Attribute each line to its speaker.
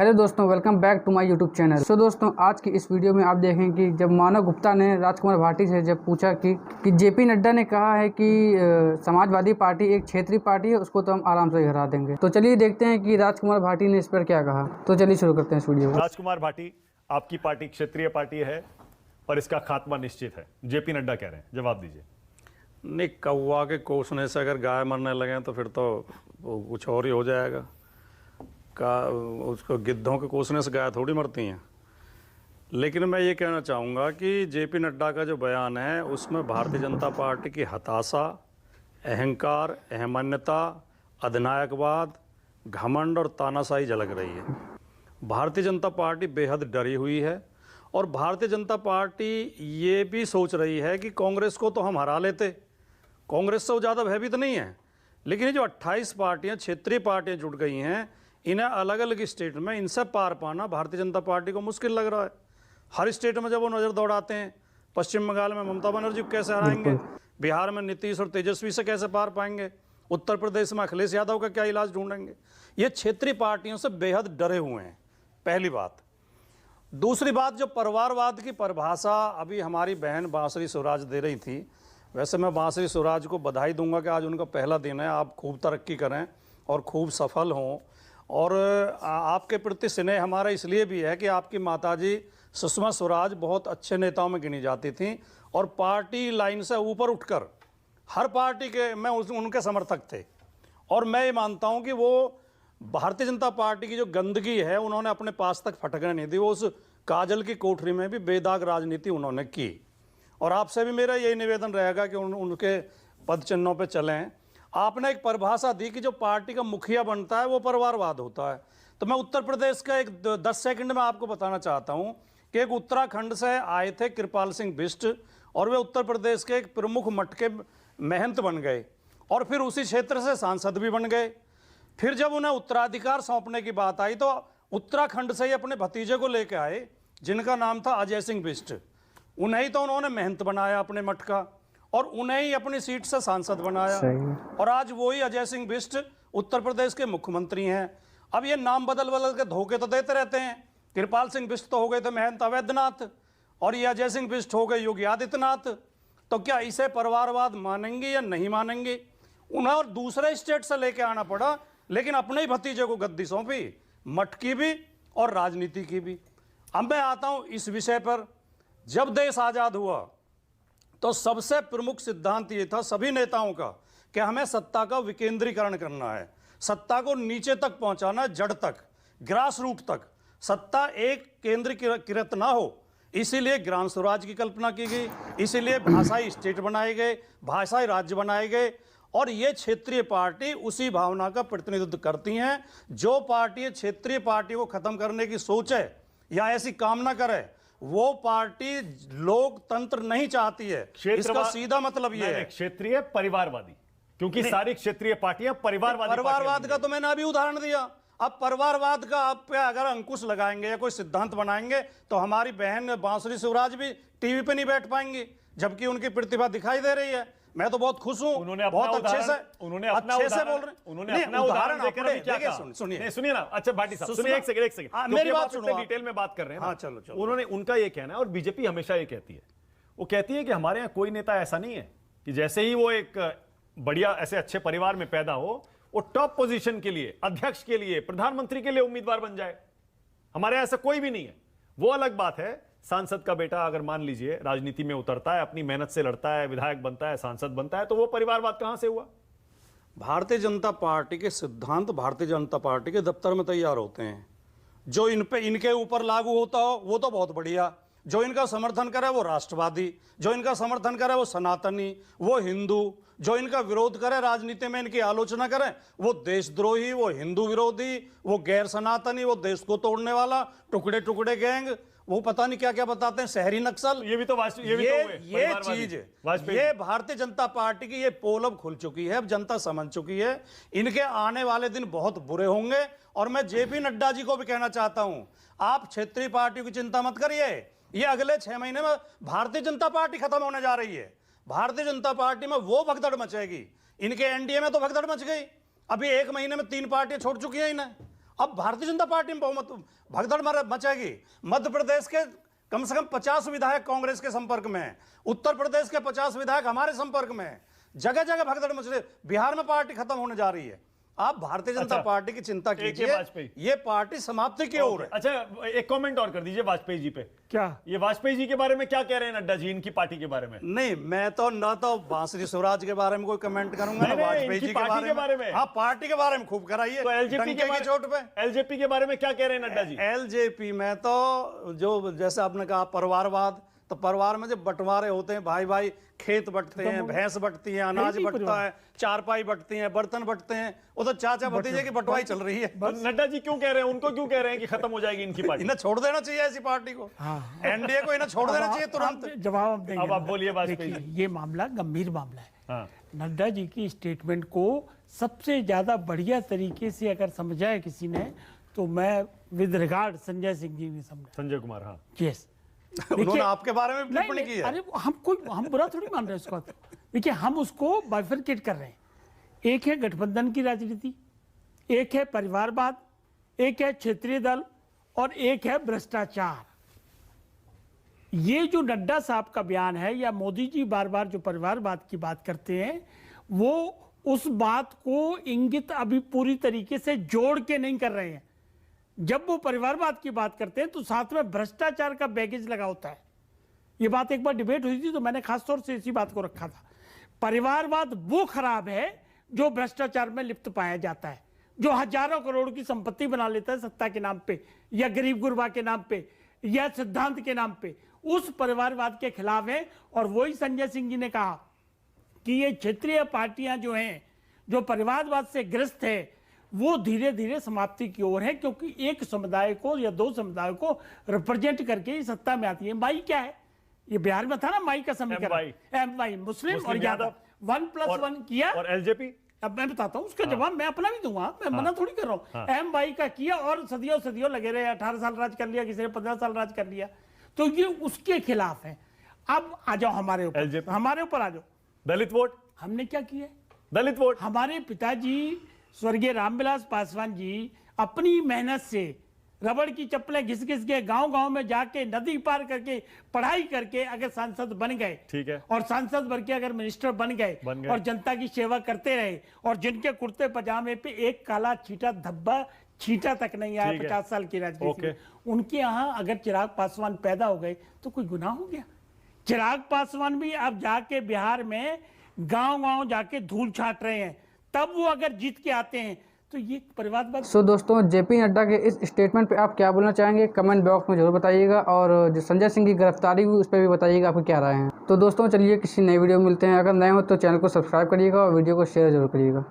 Speaker 1: Hello दोस्तों, welcome back to my YouTube channel. दोस्तों, आज की इस वीडियो में आप देखें कि जब मानव गुप्ता ने राजकुमार भाटी से जब पूछा कि जेपी नड्डा ने कहा है कि समाजवादी पार्टी एक क्षेत्रीय पार्टी है, उसको तो हम आराम से हरा देंगे। तो चलिए देखते हैं कि राजकुमार भाटी ने इस पर क्या कहा। तो चलिए शुरू करते हैं इस वीडियो को।
Speaker 2: राजकुमार भाटी, आपकी पार्टी क्षेत्रीय पार्टी है पर इसका खात्मा निश्चित है, जेपी नड्डा कह रहे हैं, जवाब दीजिए।
Speaker 3: नहीं, कौवा के कोसने से अगर गाय मरने लगे तो फिर तो कुछ और ही हो जाएगा। उसको गिद्धों के कोसने से गाय थोड़ी मरती हैं। लेकिन मैं ये कहना चाहूँगा कि जेपी नड्डा का जो बयान है उसमें भारतीय जनता पार्टी की हताशा, अहंकार, अहमन्यता, अधिनायकवाद, घमंड और तानाशाही झलक रही है। भारतीय जनता पार्टी बेहद डरी हुई है और भारतीय जनता पार्टी ये भी सोच रही है कि कांग्रेस को तो हम हरा लेते, कांग्रेस से वो ज़्यादा भयभीत नहीं है। लेकिन ये जो 28 पार्टियाँ, क्षेत्रीय पार्टियाँ जुट गई हैं, इन्हें अलग अलग स्टेट में इनसे पार पाना भारतीय जनता पार्टी को मुश्किल लग रहा है। हर स्टेट में जब वो नज़र दौड़ाते हैं, पश्चिम बंगाल में ममता बनर्जी को कैसे हराएंगे, बिहार में नीतीश और तेजस्वी से कैसे पार पाएंगे, उत्तर प्रदेश में अखिलेश यादव का क्या इलाज ढूंढेंगे। ये क्षेत्रीय पार्टियों से बेहद डरे हुए हैं, पहली बात। दूसरी बात, जो परिवारवाद की परिभाषा अभी हमारी बहन बांसुरी स्वराज दे रही थी, वैसे मैं बांसुरी स्वराज को बधाई दूंगा कि आज उनका पहला दिन है। आप खूब तरक्की करें और खूब सफल हों। और आपके प्रति स्नेह हमारा इसलिए भी है कि आपकी माताजी सुषमा स्वराज बहुत अच्छे नेताओं में गिनी जाती थी और पार्टी लाइन से ऊपर उठकर हर पार्टी के में उनके समर्थक थे। और मैं ये मानता हूँ कि वो भारतीय जनता पार्टी की जो गंदगी है उन्होंने अपने पास तक फटकने नहीं दी। वो उस काजल की कोठरी में भी बेदाग राजनीति उन्होंने की। और आपसे भी मेरा यही निवेदन रहेगा कि उनके पद चिन्हों पे चलें। आपने एक परिभाषा दी कि जो पार्टी का मुखिया बनता है वो परिवारवाद होता है। तो मैं उत्तर प्रदेश का एक 10 सेकंड में आपको बताना चाहता हूँ कि एक उत्तराखंड से आए थे कृपाल सिंह बिष्ट और वे उत्तर प्रदेश के एक प्रमुख मठ के महंत बन गए और फिर उसी क्षेत्र से सांसद भी बन गए। फिर जब उन्हें उत्तराधिकार सौंपने की बात आई तो उत्तराखंड से ही अपने भतीजे को लेकर आए जिनका नाम था अजय सिंह बिष्ट। उन्हें ही तो उन्होंने महंत बनाया अपने मठ का और उन्हें ही अपनी सीट से सांसद बनाया। और आज वही अजय सिंह बिष्ट उत्तर प्रदेश के मुख्यमंत्री हैं। अब ये नाम बदल बदल के धोखे तो देते रहते हैं। कृपाल सिंह बिष्ट तो हो गए थे महंत अवैधनाथ और ये अजय सिंह बिष्ट हो गए योगी आदित्यनाथ। तो क्या इसे परिवारवाद मानेंगे या नहीं मानेंगे? उन्हें और दूसरे स्टेट से लेके आना पड़ा, लेकिन अपने ही भतीजे को गद्दी सौंपी, मठ की भी और राजनीति की भी। अब मैं आता हूं इस विषय पर। जब देश आजाद हुआ तो सबसे प्रमुख सिद्धांत ये था सभी नेताओं का कि हमें सत्ता का विकेंद्रीकरण करना है, सत्ता को नीचे तक पहुंचाना, जड़ तक, ग्रास रूट तक। सत्ता एक केंद्रीकृत ना हो, इसीलिए ग्राम स्वराज की कल्पना की गई, इसीलिए भाषाई स्टेट बनाए गए, भाषाई राज्य बनाए गए। और ये क्षेत्रीय पार्टी उसी भावना का प्रतिनिधित्व करती हैं। जो पार्टी क्षेत्रीय पार्टी को खत्म करने की सोचे या ऐसी कामना करे, वो पार्टी लोकतंत्र नहीं चाहती है। इसका सीधा मतलब ये है
Speaker 2: क्षेत्रीय परिवारवादी, क्योंकि सारी क्षेत्रीय पार्टियां परिवारवाद
Speaker 3: का तो मैंने अभी उदाहरण दिया। अब परिवारवाद का आप पे अगर अंकुश लगाएंगे या कोई सिद्धांत बनाएंगे तो हमारी बहन बांसुरी स्वराज भी टीवी पे नहीं बैठ पाएंगे, जबकि उनकी प्रतिभा दिखाई दे रही है। मैं तो बहुत खुश हूं, बहुत अच्छे से बोल रहे हैं।
Speaker 2: उन्होंने अपना उदाहरण देकर अभी क्या कहा? सुनिए ना। अच्छा भाटी साहब सुनिए, एक सेकंड
Speaker 3: मेरी बात सुनो,
Speaker 2: डिटेल में बात कर रहे हैं।
Speaker 3: हाँ, चलो।
Speaker 2: उन्होंने, उनका ये कहना है और बीजेपी हमेशा ये कहती है, वो कहती है कि हमारे यहाँ कोई नेता ऐसा नहीं है कि जैसे ही वो एक बढ़िया ऐसे अच्छे परिवार में पैदा हो वो टॉप पोजीशन के लिए, अध्यक्ष के लिए, प्रधानमंत्री के लिए उम्मीदवार बन जाए। हमारे यहाँ ऐसा कोई भी नहीं है। वो अलग बात है, सांसद का बेटा अगर मान लीजिए राजनीति में उतरता है, अपनी मेहनत से लड़ता है, विधायक बनता है, सांसद बनता है, तो वो परिवारवाद कहां से हुआ?
Speaker 3: भारतीय जनता पार्टी के सिद्धांत भारतीय जनता पार्टी के दफ्तर में तैयार होते हैं। जो इन पे इनके ऊपर लागू होता हो वो तो बहुत बढ़िया। जो इनका समर्थन करे वो राष्ट्रवादी, जो इनका समर्थन करे वो सनातनी, वो हिंदू, जो इनका विरोध करे, राजनीति में इनकी आलोचना करे, वो देशद्रोही, वो हिंदू विरोधी, वो गैर सनातनी, वो देश को तोड़ने वाला, टुकड़े टुकड़े गैंग, वो पता नहीं क्या क्या बताते हैं, शहरी नक्सल।
Speaker 2: ये
Speaker 3: चीज ये भारतीय जनता पार्टी की ये पोल अब खुल चुकी है। अब जनता समझ चुकी है। इनके आने वाले दिन बहुत बुरे होंगे। और मैं जेपी नड्डा जी को भी कहना चाहता हूं, आप क्षेत्रीय पार्टियों की चिंता मत करिए। ये अगले 6 महीने में भारतीय जनता पार्टी खत्म होने जा रही है। भारतीय जनता पार्टी में वो भगदड़ मचेगी। इनके एनडीए में तो भगदड़ मच गई। अभी 1 महीने में 3 पार्टियां छोड़ चुकी हैं इन्हें। अब भारतीय जनता पार्टी में बहुमत भगदड़ मचेगी। मध्य प्रदेश के कम से कम 50 विधायक कांग्रेस के संपर्क में हैं, उत्तर प्रदेश के 50 विधायक हमारे संपर्क में हैं, जगह जगह भगदड़ मच रही। बिहार में पार्टी खत्म होने जा रही है। आप भारतीय जनता पार्टी की चिंता कीजिए, ये पार्टी समाप्ति की ओर है।
Speaker 2: अच्छा, एक कमेंट और कर दीजिए वाजपेयी जी पे।
Speaker 1: क्या
Speaker 2: ये वाजपेयी जी के बारे में क्या कह रहे हैं नड्डा जी, इनकी पार्टी के बारे में?
Speaker 3: नहीं, मैं तो न तो बांसुरी स्वराज के बारे में कोई कमेंट करूंगा, ना वाजपेयी जी के बारे में। हाँ, पार्टी के बारे में खूब कराइए।
Speaker 2: तो एलजेपी की चोट पे एलजेपी के बारे में क्या कह रहे हैं नड्डा जी?
Speaker 3: एलजेपी में तो जो जैसे आपने कहा परिवारवाद, तो परिवार में जब बंटवारे होते हैं, भाई भाई खेत बंटते हैं, भैंस बंटती है, अनाज बंटता है, चारपाई बंटती है, बर्तन बंटते हैं, वो तो चाचा भतीजे की बंटवाई चल रही है।
Speaker 2: नड्डा जी क्यों कह रहे हैं, उनको क्यों कह रहे हैं कि खत्म हो जाएगी इनकी पार्टी?
Speaker 3: इन्हें छोड़ देना चाहिए ऐसी पार्टी को। एनडीए को इन्हें छोड़ देना चाहिए तुरंत।
Speaker 4: जवाब आप देंगे।
Speaker 2: अब आप बोलिए वाजपेयी जी।
Speaker 4: ये मामला गंभीर मामला है।
Speaker 2: हाँ।
Speaker 4: नड्डा जी की स्टेटमेंट को सबसे ज्यादा बढ़िया तरीके से अगर समझा है किसी ने, तो मैं विद रिगार्ड संजय सिंह जी ने समझा।
Speaker 2: संजय कुमार, हाँ।
Speaker 4: यस,
Speaker 3: उन्होंने आपके बारे में टिप्पणी की है।
Speaker 4: अरे हम बुरा थोड़ी मान रहे हैं उसको। देखिए, हम उसको बाइफरकेट कर रहे हैं। एक है गठबंधन की राजनीति, एक है परिवारवाद, एक है क्षेत्रीय दल, और एक है भ्रष्टाचार। ये जो नड्डा साहब का बयान है, या मोदी जी बार बार जो परिवारवाद की बात करते हैं, वो उस बात को इंगित अभी पूरी तरीके से जोड़ के नहीं कर रहे हैं। जब वो परिवारवाद की बात करते हैं तो साथ में भ्रष्टाचार का बैगेज लगा होता है। ये बात एक बार डिबेट हुई थी, तो मैंने खासतौर से इसी बात को रखा था। परिवारवाद वो खराब है जो भ्रष्टाचार में लिप्त पाया जाता है, जो हजारों करोड़ की संपत्ति बना लेता है सत्ता के नाम पे, या गरीब गुरबा के नाम पे, या सिद्धांत के नाम पे। उस परिवारवाद के खिलाफ है। और वही संजय सिंह जी ने कहा कि ये क्षेत्रीय पार्टियां जो हैं, जो परिवारवाद से ग्रस्त है, वो धीरे धीरे समाप्ति की ओर है, क्योंकि एक समुदाय को या दो समुदाय को रिप्रेजेंट करके ही सत्ता में आती है। माई क्या है? ये बिहार में था ना, माई का समीकरण, एम मुस्लिम और यादव, 1+1 किया।
Speaker 2: और एलजेपी,
Speaker 4: अब मैं बताता हूँ उसका जवाब, मैं अपना भी दूंगा, मैं मना थोड़ी कर रहा हूँ। एम वाई का किया और सदियों सदियों लगे रहे। 18 साल राज कर लिया, किसी ने 15 साल राज कर लिया, तो ये उसके खिलाफ है। अब आ जाओ हमारे ऊपर, हमारे ऊपर आ जाओ।
Speaker 2: दलित वोट
Speaker 4: हमने क्या किया?
Speaker 2: दलित वोट।
Speaker 4: हमारे पिताजी स्वर्गीय रामविलास पासवान जी अपनी मेहनत से रबड़ की चप्पलें घिस घिस के गांव-गांव में जाके नदी पार करके पढ़ाई करके अगर सांसद बन गए,
Speaker 2: ठीक है,
Speaker 4: और सांसद बन के अगर मिनिस्टर बन गए और जनता की सेवा करते रहे, और जिनके कुर्ते पजामे पे एक काला छींटा धब्बा छींटा तक नहीं आया 50 साल की राजनीति में, उनके यहाँ अगर चिराग पासवान पैदा हो गए तो कोई गुनाह हो गया? चिराग पासवान भी अब जाके बिहार में गांव-गांव जाके धूल छाट रहे हैं, तब वो अगर जीत के आते हैं तो ये परिवारवाद।
Speaker 1: सो दोस्तों, जेपी नड्डा के इस स्टेटमेंट पे आप क्या बोलना चाहेंगे, कमेंट बॉक्स में जरूर बताइएगा। और जो संजय सिंह की गिरफ्तारी हुई उस पर भी बताइएगा आपको क्या राय है। तो दोस्तों, चलिए किसी नई वीडियो में मिलते हैं। अगर नए हो तो चैनल को सब्सक्राइब करिएगा और वीडियो को शेयर जरूर करिएगा।